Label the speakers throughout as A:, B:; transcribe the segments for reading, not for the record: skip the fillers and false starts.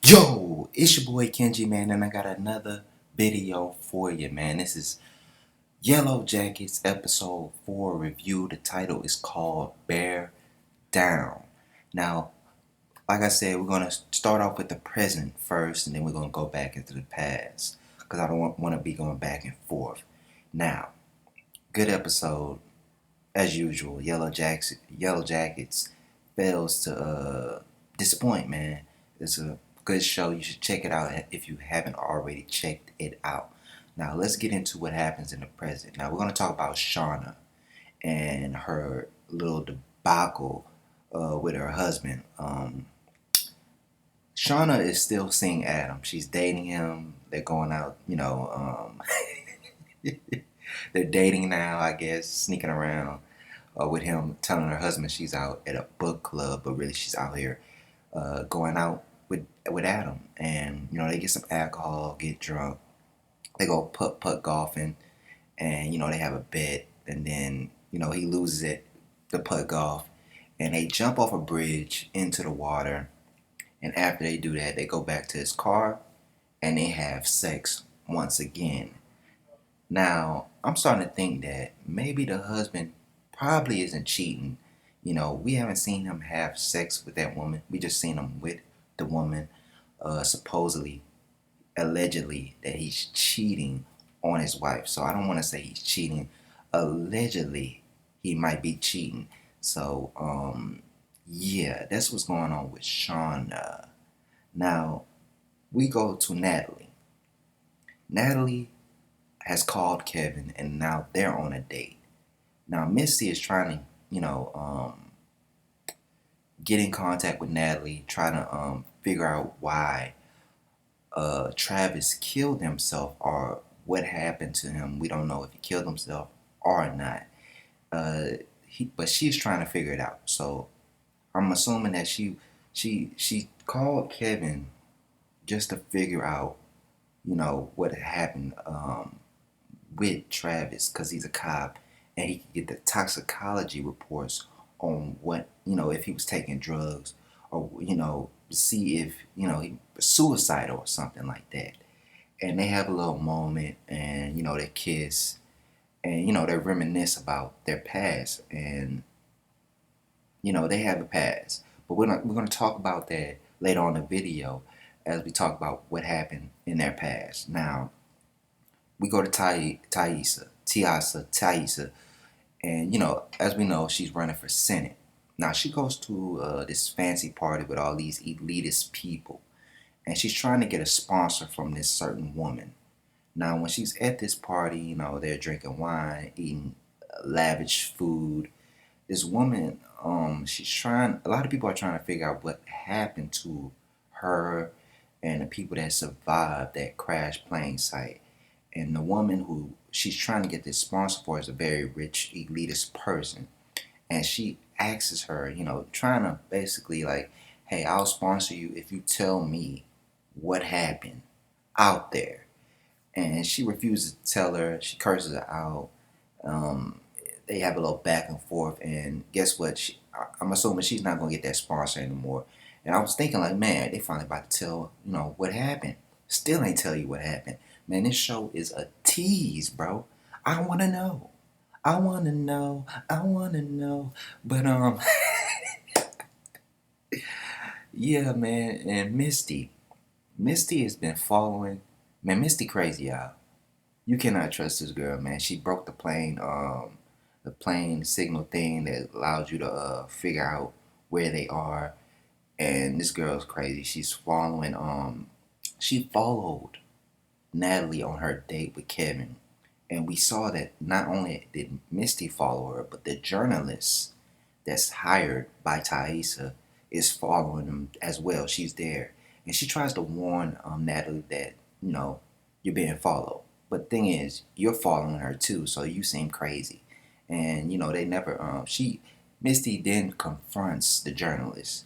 A: Yo, it's your boy Kenji, man, and I got another video for you, man. This is Yellowjackets episode 4 review. The title is called Bear Down. Now, like I said, we're going to start off with the present first, and then we're going to go back into the past, because I don't want to be going back and forth. Now, good episode, as usual. Yellowjackets fails to disappoint, man. It's a good show. You should check it out if you haven't already checked it out. Now let's get into what happens in the present. Now we're going to talk about Shauna and her little debacle with her husband. Shauna is still seeing Adam. She's dating him. They're going out, they're dating now, I guess, sneaking around with him, telling her husband she's out at a book club, but really she's out here going out with Adam. And they get some alcohol, get drunk, they go putt golfing, and they have a bet, and then he loses it, the putt golf, and they jump off a bridge into the water. And after they do that, they go back to his car and they have sex once again. Now I'm starting to think that maybe the husband probably isn't cheating. We haven't seen him have sex with that woman. We just seen him with the woman, supposedly, allegedly, that he's cheating on his wife. So I don't want to say he's cheating. Allegedly, he might be cheating. So, yeah, that's what's going on with Shauna. Now, we go to Natalie. Natalie has called Kevin, and now they're on a date. Now, Misty is trying to, get in contact with Natalie, trying to figure out why Travis killed himself or what happened to him. We don't know if he killed himself or not. But she's trying to figure it out. So I'm assuming that she called Kevin just to figure out, what happened with Travis, because he's a cop and he could get the toxicology reports on what, if he was taking drugs, or see if he was suicidal or something like that. And they have a little moment, and they kiss, and they reminisce about their past, and they have a past. But we're gonna talk about that later on in the video as we talk about what happened in their past. Now we go to Taissa, and as we know, she's running for Senate. Now she goes to this fancy party with all these elitist people, and she's trying to get a sponsor from this certain woman. Now when she's at this party, they're drinking wine, eating lavish food. This woman, a lot of people are trying to figure out what happened to her and the people that survived that crash plane site. And the woman who she's trying to get this sponsor for is a very rich elitist person. And she asks her, trying to basically like, hey, I'll sponsor you if you tell me what happened out there. And she refuses to tell her. She curses her out. They have a little back and forth. And guess what? I'm assuming she's not going to get that sponsor anymore. And I was thinking like, man, they finally about to tell, what happened. Still ain't tell you what happened. Man, this show is a tease, bro. I want to know. I want to know. I want to know. But, yeah, man. And Misty has been following. Man, Misty crazy, y'all. You cannot trust this girl, man. She broke the plane signal thing that allows you to figure out where they are. And this girl's crazy. She's following, she followed Natalie on her date with Kevin. And we saw that not only did Misty follow her, but the journalist that's hired by Taissa is following them as well. She's there. And she tries to warn Natalie that, you're being followed. But the thing is, you're following her too, so you seem crazy. And, they never, Misty then confronts the journalist.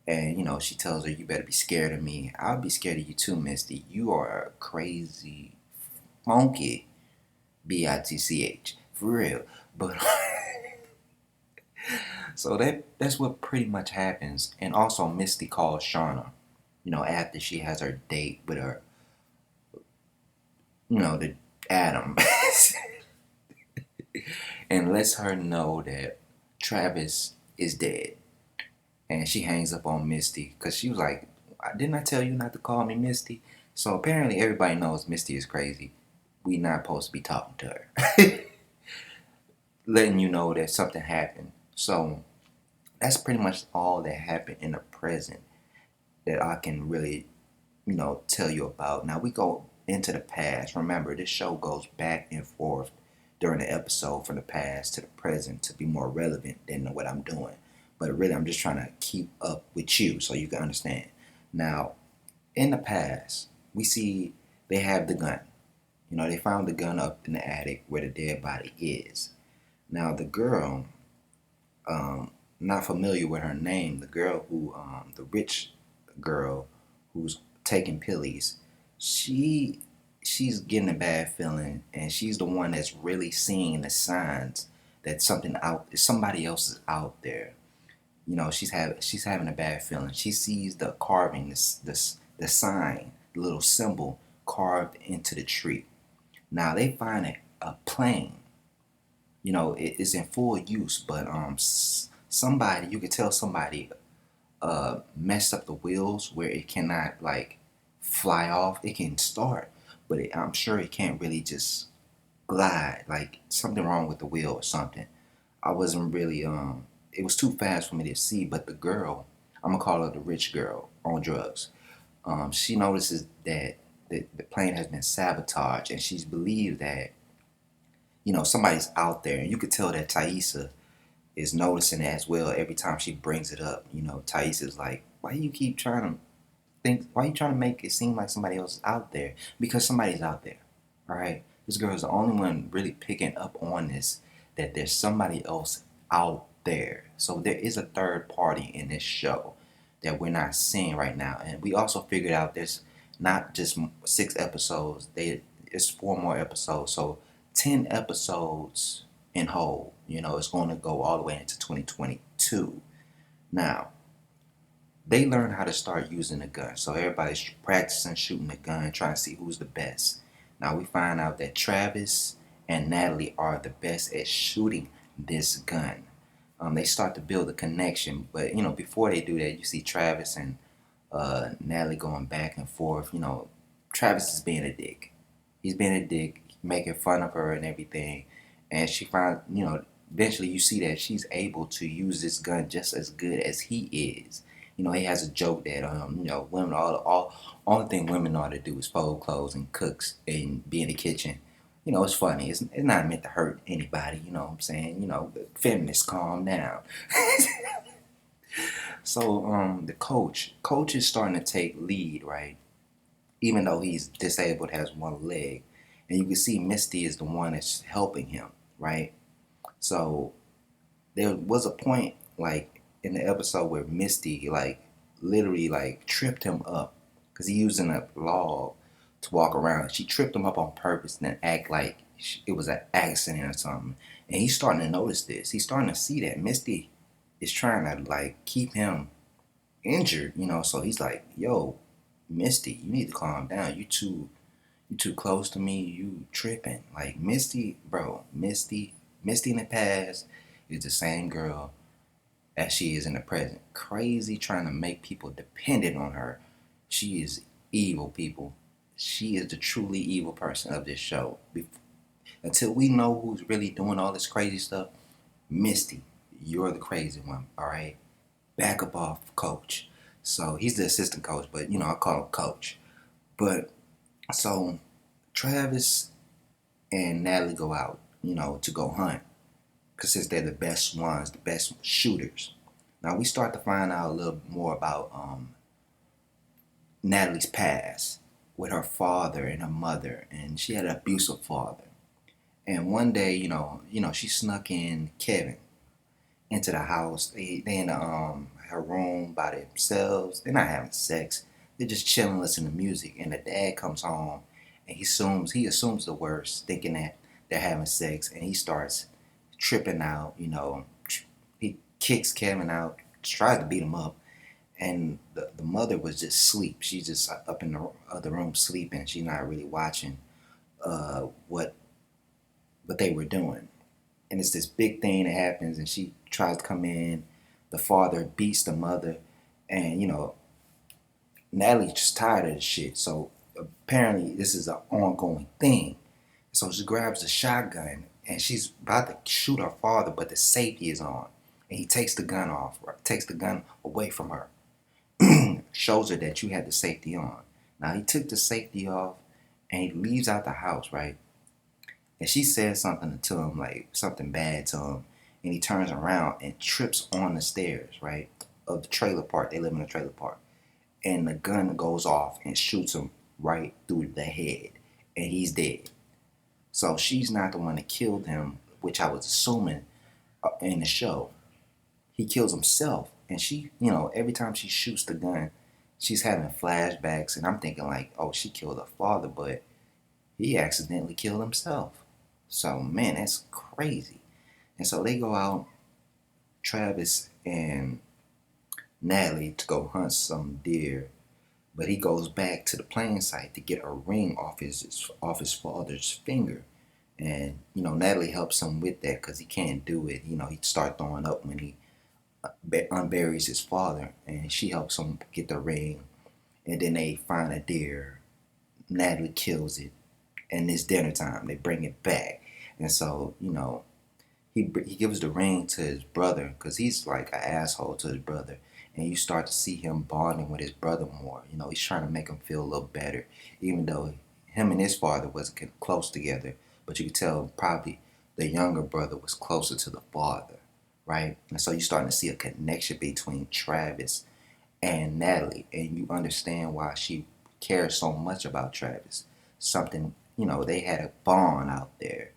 A: And, she tells her, you better be scared of me. I'll be scared of you too, Misty. You are a crazy, funky bitch. For real. But, so that's what pretty much happens. And also, Misty calls Shauna. after she has her date with her, the Adam, and lets her know that Travis is dead. And she hangs up on Misty because she was like, didn't I tell you not to call me Misty? So apparently everybody knows Misty is crazy. We not supposed to be talking to her. Letting you know that something happened. So that's pretty much all that happened in the present that I can really, tell you about. Now we go into the past. Remember, this show goes back and forth during the episode from the past to the present to be more relevant than what I'm doing. But really, I'm just trying to keep up with you so you can understand. Now, in the past, we see they have the gun. They found the gun up in the attic where the dead body is. Now, the girl, not familiar with her name, the girl who, the rich girl who's taking pillies, she's getting a bad feeling, and she's the one that's really seeing the signs that somebody else is out there. She's having a bad feeling. She sees the carving, the sign, the little symbol carved into the tree. Now they find a plane. It is in full use, but somebody, you could tell somebody messed up the wheels where it cannot like fly off. It can start, but I'm sure it can't really just glide. Like something wrong with the wheel or something. I wasn't really it was too fast for me to see. But the girl, I'm gonna call her the rich girl on drugs. She notices that the plane has been sabotaged, and she's believed that somebody's out there, and you could tell that Taissa is noticing it as well every time she brings it up. Taissa's like, why you keep trying to think? Why you trying to make it seem like somebody else is out there? Because somebody's out there. All right, this girl is the only one really picking up on this, that there's somebody else out there. So there is a third party in this show that we're not seeing right now, and we also figured out there's not just 6 episodes. It's 4 more episodes, so 10 episodes in whole. It's going to go all the way into 2022. Now, they learn how to start using the gun. So everybody's practicing shooting the gun, trying to see who's the best. Now we find out that Travis and Natalie are the best at shooting this gun. They start to build a connection, but before they do that, you see Travis and Natalie going back and forth. Travis is being a dick. He's being a dick, making fun of her and everything. And she finds, eventually you see that she's able to use this gun just as good as he is. He has a joke that, women, all only thing women know how to do is fold clothes and cooks and be in the kitchen. It's funny. It's not meant to hurt anybody. You know what I'm saying? The feminists, calm down. So, the coach is starting to take lead, right? Even though he's disabled, has one leg. And you can see Misty is the one that's helping him, right? So there was a point, like, in the episode where Misty, like, literally, like, tripped him up because he's using a log to walk around. She tripped him up on purpose and then act like it was an accident or something. And he's starting to notice this. He's starting to see that Misty is trying to, like, keep him injured, So he's like, yo, Misty, you need to calm down. You too close to me. You tripping. Like, Misty in the past is the same girl as she is in the present. Crazy, trying to make people dependent on her. She is evil, people. She is the truly evil person of this show. Until we know who's really doing all this crazy stuff, Misty, you're the crazy one, all right? Back up off coach. So he's the assistant coach, but I call him coach. But so Travis and Natalie go out, to go hunt. Because since they're the best ones, the best shooters. Now we start to find out a little more about Natalie's past with her father and her mother. And she had an abusive father. And one day, she snuck in Kevin into the house. They in her room by themselves. They're not having sex. They're just chilling, listening to music. And the dad comes home and he assumes the worst, thinking that they're having sex, and he starts tripping out. He kicks Kevin out, tries to beat him up, and the mother was just asleep. She's just up in the other room sleeping. She's not really watching what they were doing. And it's this big thing that happens, and she tries to come in. The father beats the mother, and Natalie's just tired of this shit. So apparently this is an ongoing thing. So she grabs the shotgun and she's about to shoot her father, but the safety is on. And he takes the gun off, right? Takes the gun away from her. Shows her that you had the safety on. Now he took the safety off and he leaves out the house, right? And she says something to him, like something bad to him. And he turns around and trips on the stairs, right? Of the trailer park. They live in a trailer park. And the gun goes off and shoots him right through the head. And he's dead. So she's not the one that killed him, which I was assuming in the show. He kills himself. And she, every time she shoots the gun, she's having flashbacks. And I'm thinking like, oh, she killed her father, but he accidentally killed himself. So, man, that's crazy. And so they go out, Travis and Natalie, to go hunt some deer. But he goes back to the playing site to get a ring off his father's finger. And, Natalie helps him with that because he can't do it. He'd start throwing up when he unburies his father. And she helps him get the ring. And then they find a deer. Natalie kills it. And it's dinner time. They bring it back. And so, he gives the ring to his brother because he's like an asshole to his brother. And you start to see him bonding with his brother more. He's trying to make him feel a little better, even though him and his father wasn't close together. But you could tell probably the younger brother was closer to the father, right? And so you're starting to see a connection between Travis and Natalie. And you understand why she cares so much about Travis. Something, they had a bond out there.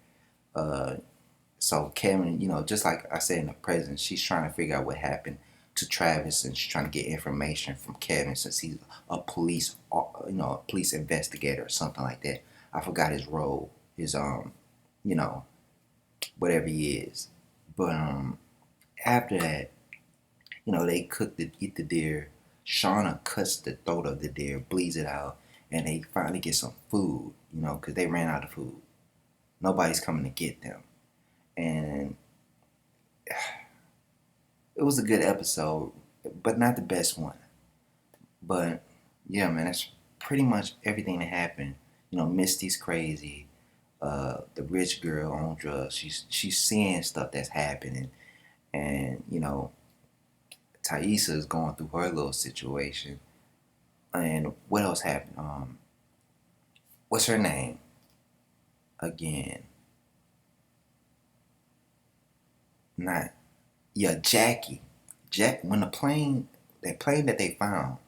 A: So Kevin, just like I said in the present, she's trying to figure out what happened to Travis, and she's trying to get information from Kevin since he's a police, a police investigator or something like that. I forgot his role, his whatever he is. But after that, they eat the deer. Shauna cuts the throat of the deer, bleeds it out, and they finally get some food, because they ran out of food. Nobody's coming to get them. And it was a good episode, but not the best one. But yeah, man, that's pretty much everything that happened. Misty's crazy. The rich girl on drugs. She's seeing stuff that's happening, and Thaisa is going through her little situation. And what else happened? What's her name? Again. Not Jackie. When that plane that they found,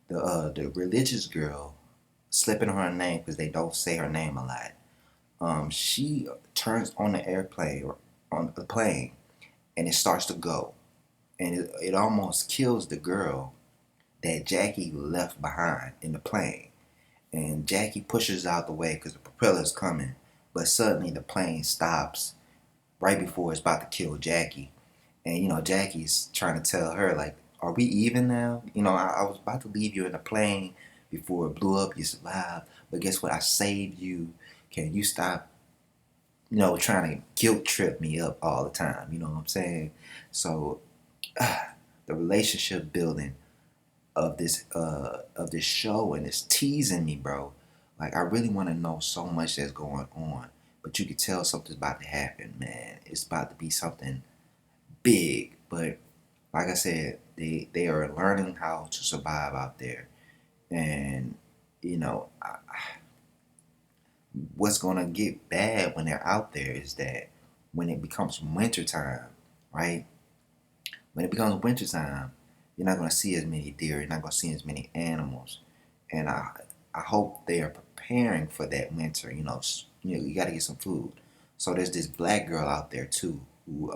A: the religious girl, slipping on her name because they don't say her name a lot. She turns on the airplane or on the plane, and it starts to go, and it almost kills the girl that Jackie left behind in the plane. And Jackie pushes out the way because the propeller's coming, but suddenly the plane stops right before it's about to kill Jackie. And Jackie's trying to tell her, like, are we even now? I was about to leave you in the plane before it blew up. You survived, but guess what? I saved you. Can you stop trying to guilt trip me up all the time? You know what I'm saying? So the relationship building of this show, and it's teasing me, bro. Like, I really want to know so much that's going on, but you can tell something's about to happen, man. It's about to be something big. But like I said, they are learning how to survive out there. And what's gonna get bad when they're out there is that when it becomes wintertime, right? When it becomes wintertime, you're not gonna see as many deer. You're not gonna see as many animals. And I hope they are preparing for that winter. You got to get some food. So there's this black girl out there too who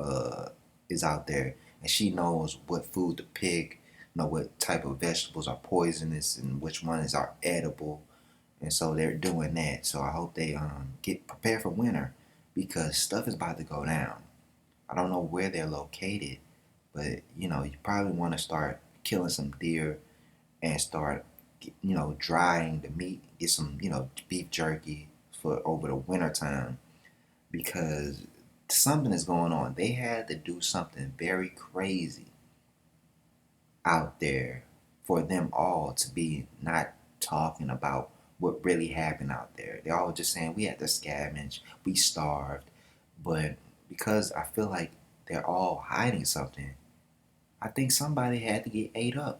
A: is out there, and she knows what food to pick, what type of vegetables are poisonous and which ones are edible. And so they're doing that. So I hope they get prepared for winter because stuff is about to go down. I don't know where they're located, but you probably want to start killing some deer and start, drying the meat, get some, beef jerky for over the winter time because something is going on. They had to do something very crazy out there for them all to be not talking about what really happened out there. They're all just saying we had to scavenge, we starved, but because I feel like they're all hiding something, I think somebody had to get ate up.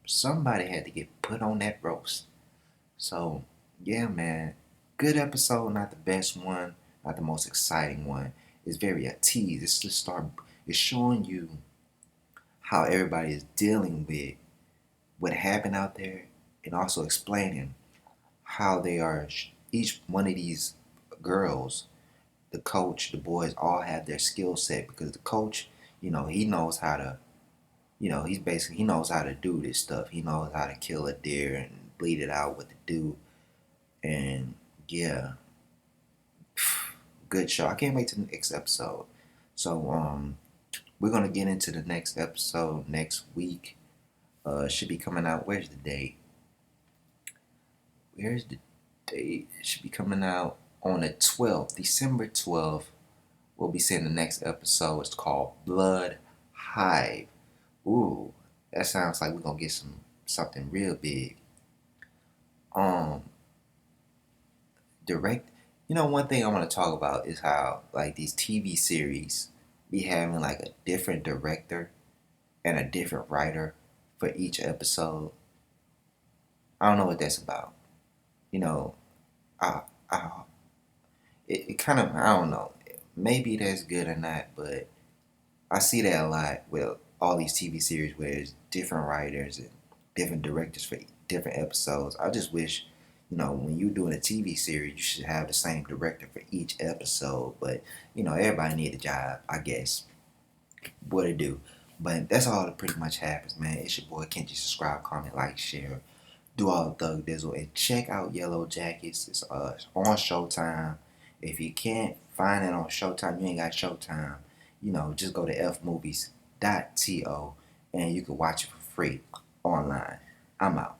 A: Somebody had to get put on that roast. So, yeah, man, good episode, not the best one, not the most exciting one. It's very a tease. It's just it's showing you how everybody is dealing with what happened out there and also explaining how they are, each one of these girls, the coach, the boys, all have their skill set because the coach, he knows how to, he knows how to do this stuff. He knows how to kill a deer and bleed it out, what to do. And yeah, good show. I can't wait to the next episode. So, we're going to get into the next episode next week. Should be coming out. Where's the date? Where's the date? It should be coming out on the 12th, December 12th. We'll be seeing the next episode. It's called Blood Hive. Ooh, that sounds like we're gonna get something real big. Direct. One thing I want to talk about is how like these TV series be having like a different director and a different writer for each episode. I don't know what that's about. You know, I, I it kind of, I don't know. Maybe that's good or not, but I see that a lot with all these TV series where there's different writers and different directors for different episodes. I just wish, when you're doing a TV series, you should have the same director for each episode. But, everybody need a job, I guess. What to do. But that's all that pretty much happens, man. It's your boy Kenji. Subscribe, comment, like, share. Do all the thug dizzle. And check out Yellowjackets. It's on Showtime. If you can't find it on Showtime, you ain't got Showtime, just go to fmovies.to and you can watch it for free online. I'm out.